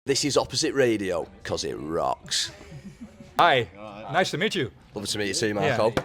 This is Opposite Radio, because it rocks. Hi, nice to meet you. Lovely to meet you too, Marco. Yeah.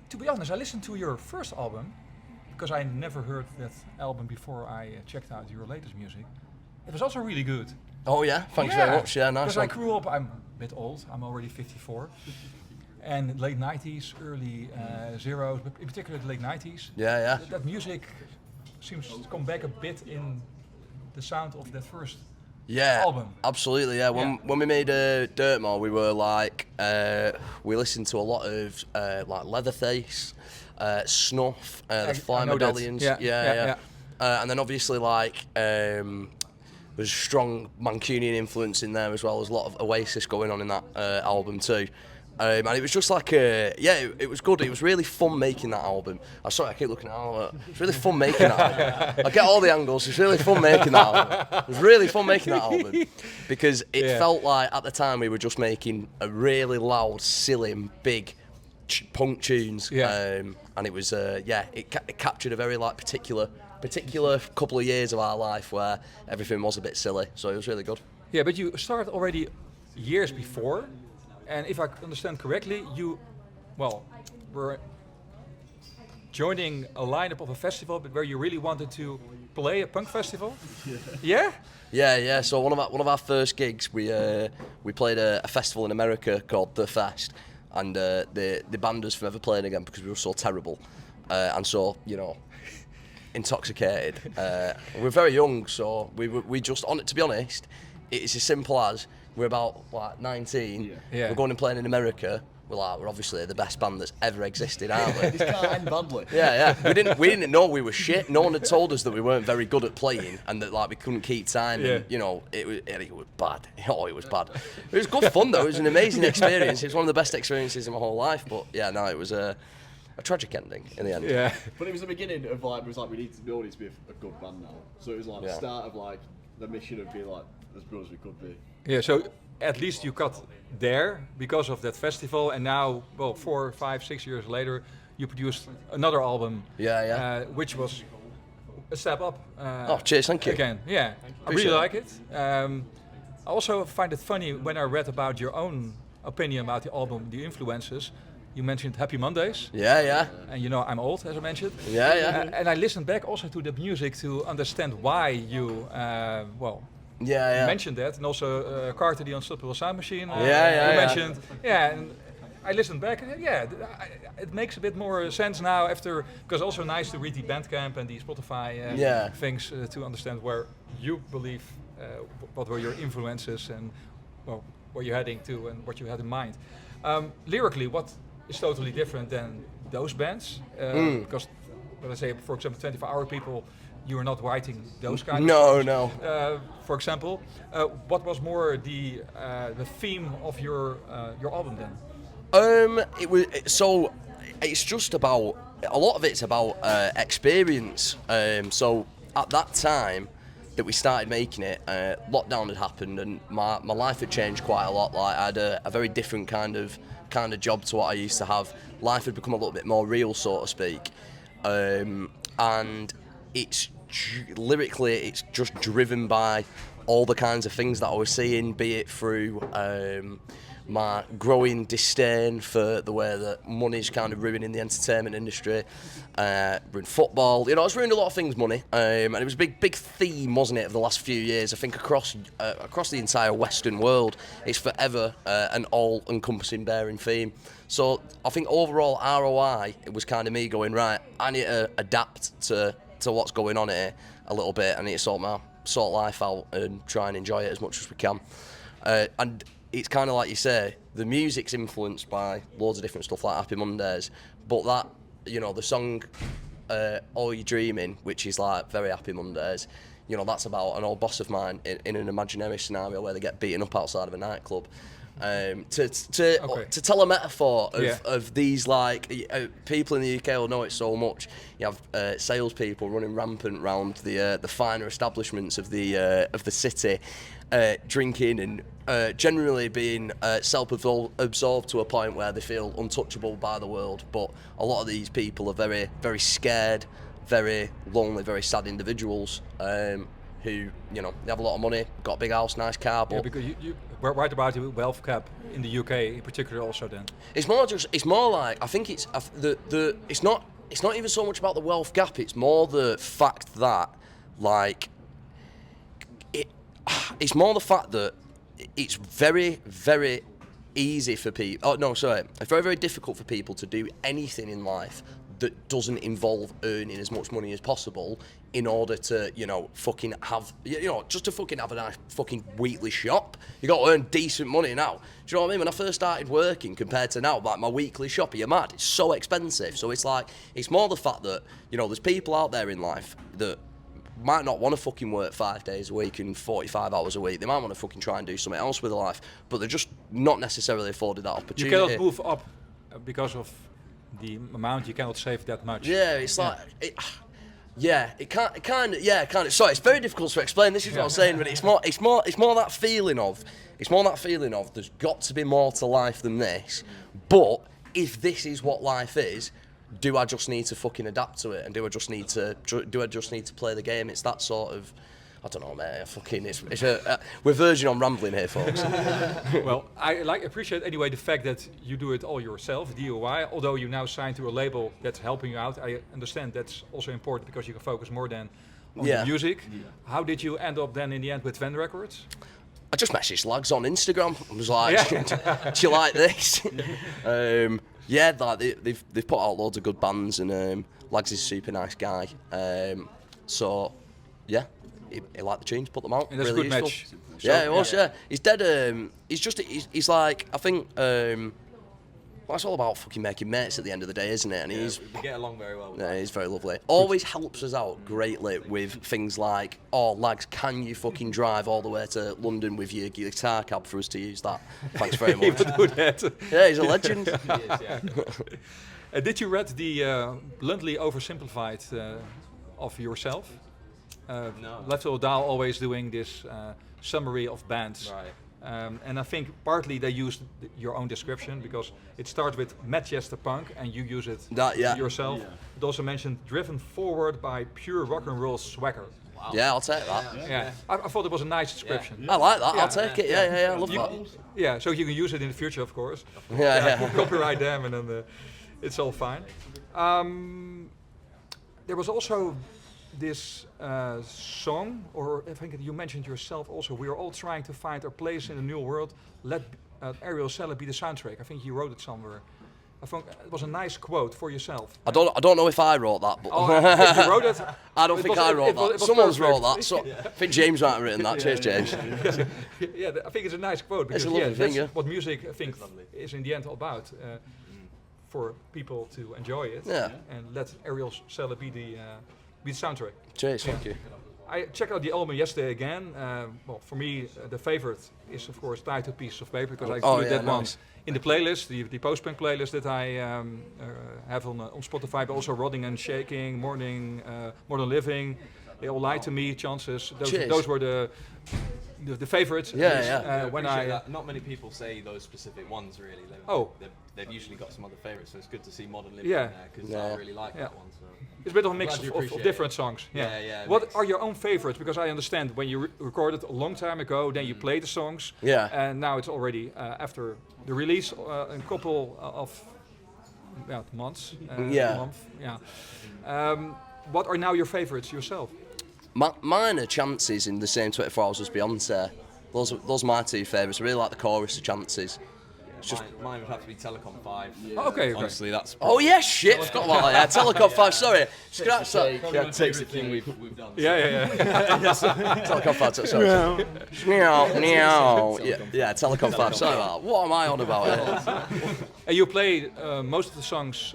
To be honest, I listened to your first album because I never heard that album before I checked out your latest music. It was also really good. Oh yeah, thanks very much. Yeah, nice Because one. I grew up, I'm a bit old, I'm already 54. And late 90s, early zeros, but in particular the late 90s. Yeah. That music seems to come back a bit in the sound of that first album. Absolutely. Yeah, when we made Dirtmore, we were like we listened to a lot of like Leatherface, Snuff, the Fly Medallions. Yeah. And then obviously like there's strong Mancunian influence in there as well. There's a lot of Oasis going on in that album too. And it was just like it was good. It was really fun making that album. I'm sorry, I keep looking at it. It's really fun making that album. I get all the angles. It's really fun making that album. It was really fun making that album because it felt like at the time we were just making a really loud, silly, and big punk tunes. And it was it captured a very like particular couple of years of our life where everything was a bit silly. So it was really good. Yeah, but you started already years before. And if I understand correctly, you, were joining a lineup of a festival, but where you really wanted to play a punk festival. Yeah. Yeah. So one of our first gigs, we played a festival in America called The Fest, and they banned us from ever playing again because we were so terrible, and so intoxicated. We were very young, so we just on it. To be honest, it's as simple as. We're about like 19. Yeah. We're going and playing in America. We're obviously the best band that's ever existed, aren't we? This can't end badly. Yeah. We didn't know we were shit. No one had told us that we weren't very good at playing and that like we couldn't keep time. Yeah. And, it was bad. Oh, it was bad. It was good fun though. It was an amazing experience. It was one of the best experiences in my whole life. But yeah, no, it was a tragic ending in the end. Yeah. But it was the beginning of like we need to be a good band now. So it was like the start of like the mission of being like as good as we could be. Yeah, so at least you got there because of that festival, and now, 4, 5, 6 years later, you produced another album. Which was a step up. Cheers, thank you. Again, yeah, I really like it. I also find it funny when I read about your own opinion about the album, the influences. You mentioned Happy Mondays. Yeah. And I'm old, as I mentioned. Yeah. And I listened back also to the music to understand why you, you mentioned that, and also Carter, the Unstoppable Sound Machine. You mentioned, and I listened back, and it makes a bit more sense now after, because also nice to read the Bandcamp and the Spotify things to understand where you believe, what were your influences and where you're heading to and what you had in mind. Lyrically, what is totally different than those bands? Because when I say, for example, 24-Hour People, you are not writing those kind of songs. No. For example, what was more the theme of your album then? It's just about a lot of it's about experience. So at that time that we started making it, lockdown had happened and my life had changed quite a lot. Like I had a very different kind of job to what I used to have. Life had become a little bit more real, so to speak, and it's lyrically it's just driven by all the kinds of things that I was seeing, be it through my growing disdain for the way that money's kind of ruining the entertainment industry, ruined football. It's ruined a lot of things, money, and it was a big theme, wasn't it, of the last few years. I think across the entire Western world, it's forever an all-encompassing bearing theme. So I think overall ROI, it was kind of me going, right, I need to adapt to what's going on here a little bit. I need to sort life out and try and enjoy it as much as we can. And it's kind of like you say, the music's influenced by loads of different stuff like Happy Mondays, but that, the song All You Dreaming, which is like very Happy Mondays, that's about an old boss of mine in an imaginary scenario where they get beaten up outside of a nightclub. To tell a metaphor of these, like, people in the UK will know it so much. You have salespeople running rampant around the finer establishments of the city, drinking and generally being self-absorbed to a point where they feel untouchable by the world. But a lot of these people are very, very scared, very lonely, very sad individuals who, you know, they have a lot of money, got a big house, nice car, but... Yeah, because you write about the wealth gap in the UK in particular also then. It's more like, I think it's, it's not even so much about the wealth gap, it's more the fact that, like, it's more the fact that it's very, very easy for people, it's very, very difficult for people to do anything in life that doesn't involve earning as much money as possible in order to, you know, fucking have, you know, just to fucking have a nice fucking weekly shop. You got to earn decent money now. Do you know what I mean? When I first started working compared to now, like my weekly shop, are you mad? It's so expensive. So it's like, it's more the fact that, you know, there's people out there in life that might not want to fucking work 5 days a week and 45 hours a week. They might want to fucking try and do something else with their life, but they're just not necessarily afforded that opportunity. You cannot move up because of the amount. You cannot save that much. Yeah, it's like it kind of. Sorry, it's very difficult to explain. This is what I'm saying, but it's more that feeling of there's got to be more to life than this. But if this is what life is, do I just need to fucking adapt to it, and do I just need to play the game? It's that sort of, I don't know, mate. We're verging on rambling here, folks. Well, I appreciate anyway the fact that you do it all yourself, DIY. Although you now signed to a label that's helping you out, I understand that's also important because you can focus more than on the music. Yeah. How did you end up then in the end with Van Records? I just messaged lads on Instagram. I was like, do you like this? Like they've put out loads of good bands, and Lags is a super nice guy. So yeah, he liked the tunes, put them out. And that's really a good useful. match. Yeah, it was. Yeah, he's dead. He's like, I think. Well, it's all about fucking making mates at the end of the day, isn't it? And we get along very well with that. He's very lovely. Always helps us out greatly with things like, Lags, can you fucking drive all the way to London with your guitar cab for us to use that? Thanks very much. He would do that. Yeah, he's a legend. He is, yeah. Did you read the bluntly oversimplified of yourself? No. Left Old Dahl always doing this summary of bands. Right. And I think partly they used your own description because it starts with Manchester punk and you use it yourself. Yeah. It also mentioned driven forward by pure rock and roll swagger. Wow. Yeah, I'll take that. Yeah. I thought it was a nice description. Yeah. I like that. I'll take it. Yeah, I love that. Yeah, so you can use it in the future, of course. Yeah. Copyright them, and then it's all fine. There was also this song, or I think you mentioned yourself also, we are all trying to find our place in the new world. Let Ariel Seller be the soundtrack. I think you wrote it somewhere. I think it was a nice quote for yourself. I don't know if I wrote that, but you wrote it. I don't think I wrote that. Someone's wrote that. So I think James might have written that. Cheers, James. Yeah, I think it's a nice quote because it's a lovely thing, that's what music I think is in the end all about. For people to enjoy it, and let Ariel Seller be the soundtrack. Cheers, thank you. I checked out the album yesterday again. Well, for me, the favorite is of course Tied to Pieces of Paper because I included that one in the playlist, the post-punk playlist that I have on Spotify, but also Rotting and Shaking, Modern Living, They All Lie to Me, Chances. Those were the favorites. When not many people say those specific ones really. They've usually got some other favorites, so it's good to see Modern Living there because I really like that one. So. It's a bit of a mix of different songs. What are your own favorites? Because I understand when you recorded a long time ago, then you play the songs. Yeah. And now it's already after the release, a couple of months. What are now your favorites yourself? Mine are Chances in the same 24 Hours as Beyonce. Those are my two favourites. I really like the chorus of Chances. Mine would have to be Telecom 5. Yeah. Okay. Honestly, that's... Oh yeah, shit! Forgot about that. Telecom 5, sorry. Scratch that. Probably my favourite thing we've done. Yeah. Telecom 5, sorry. Yeah, Telecom 5, sorry about that. What am I on about here? And you played most of the songs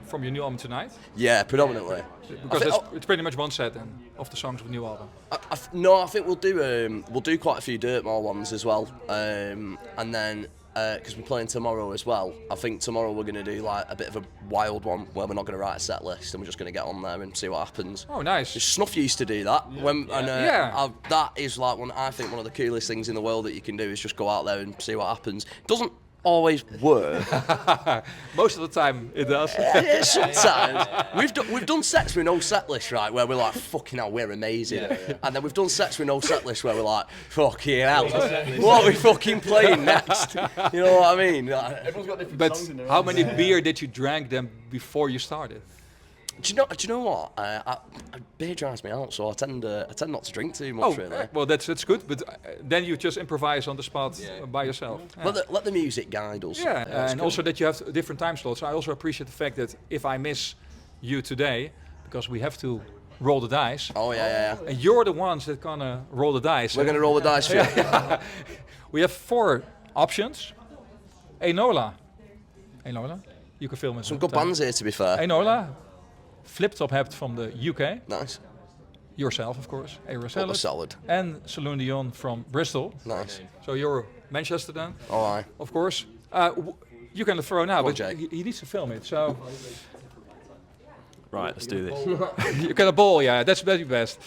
from your new album tonight? Yeah, predominantly. Because it's pretty much one set then, of the songs of the new album. I think we'll do quite a few Dirtmore ones as well. And then... because we're playing tomorrow as well. I think tomorrow we're going to do like a bit of a wild one where we're not going to write a set list and we're just going to get on there and see what happens. Oh, nice. Snuff used to do that. That is like one of the coolest things in the world that you can do is just go out there and see what happens. always work. Most of the time it does. Sometimes. We've done sets with no set list, right, where we're like, fucking hell, we're amazing. And then we've done sets with no set list where we're like, fucking hell, what are we fucking playing next? You know what I mean? Everyone's got different songs in their how many beer did you drank them before you started? Do you know what? Beer drives me out, so I tend not to drink too much, really. Well, that's good, but then you just improvise on the spot by yourself. Yeah. Let the music guide us. Yeah, and also that you have different time slots. I also appreciate the fact that if I miss you today, because we have to roll the dice. Oh, yeah. And you're the ones that gonna roll the dice. We're gonna roll the dice for you. We have 4 options. Enola. You can film it. Some good bands here, to be fair. Enola. Flip Top Hat from the UK. Nice. Yourself, of course. Aerosolid. Solid. And Saloon Dion from Bristol. Nice. So you're Manchester then? Oh, aye. Of course. You can throw now, but he needs to film it. So. Right, let's do this. You can a ball, yeah. That's very best.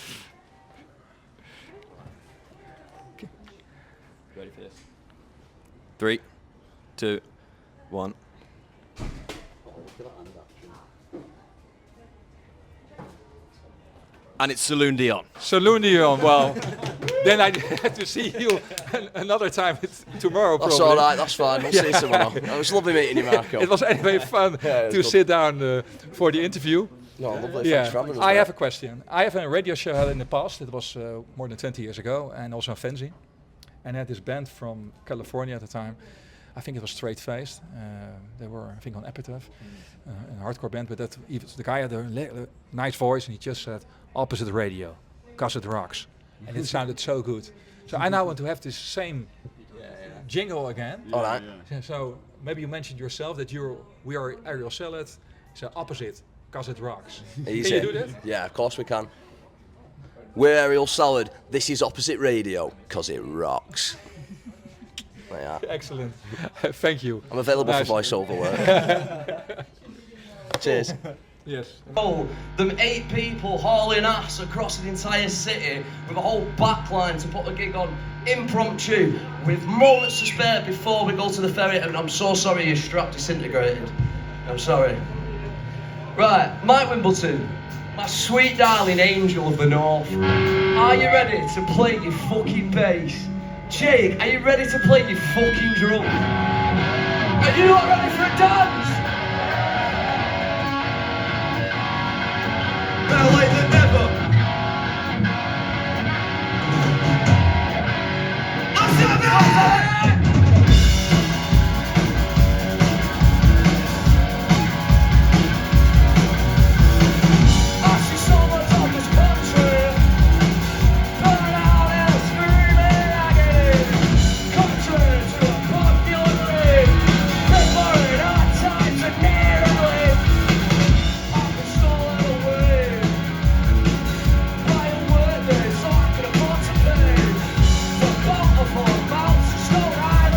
Ready for this? 3, 2, 1. And it's Saloon Dion. Saloon Dion, well, then I have to see you another time tomorrow, That's probably. all right, that's fine. We'll see you tomorrow. It was lovely meeting you, Marco. It was anyway fun to sit down for the interview. No, lovely. Thanks for having us. I have a question. I have a radio show held in the past. It was more than 20 years ago, and also a fanzine. And I had this band from California at the time. I think it was Straight Faced. They were, I think, on Epitaph, a hardcore band. But that the guy had a nice voice, and he just said, "Opposite radio, 'cause it rocks," and it sounded so good. So I now want to have this same jingle again. All right. So maybe you mentioned yourself that we are Aerial Salad. So opposite, 'cause it rocks. Easy. Can you do that? Yeah, of course we can. We're Aerial Salad. This is Opposite Radio, 'cause it rocks. Yeah. Excellent. Thank you. I'm available for voiceover work. Cheers. Yes. Oh, them 8 people hauling ass across the entire city with a whole backline to put a gig on impromptu with moments to spare before we go to the ferry, and I'm so sorry your strap disintegrated. I'm sorry. Right, Mike Wimbledon, my sweet darling angel of the north. Are you ready to play your fucking bass? Jake, are you ready to play your fucking drum? Are you not ready for a dance? Better late than never. So I can afford to pay. So I can't afford a mouse to slow ride.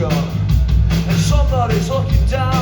and somebody's looking down.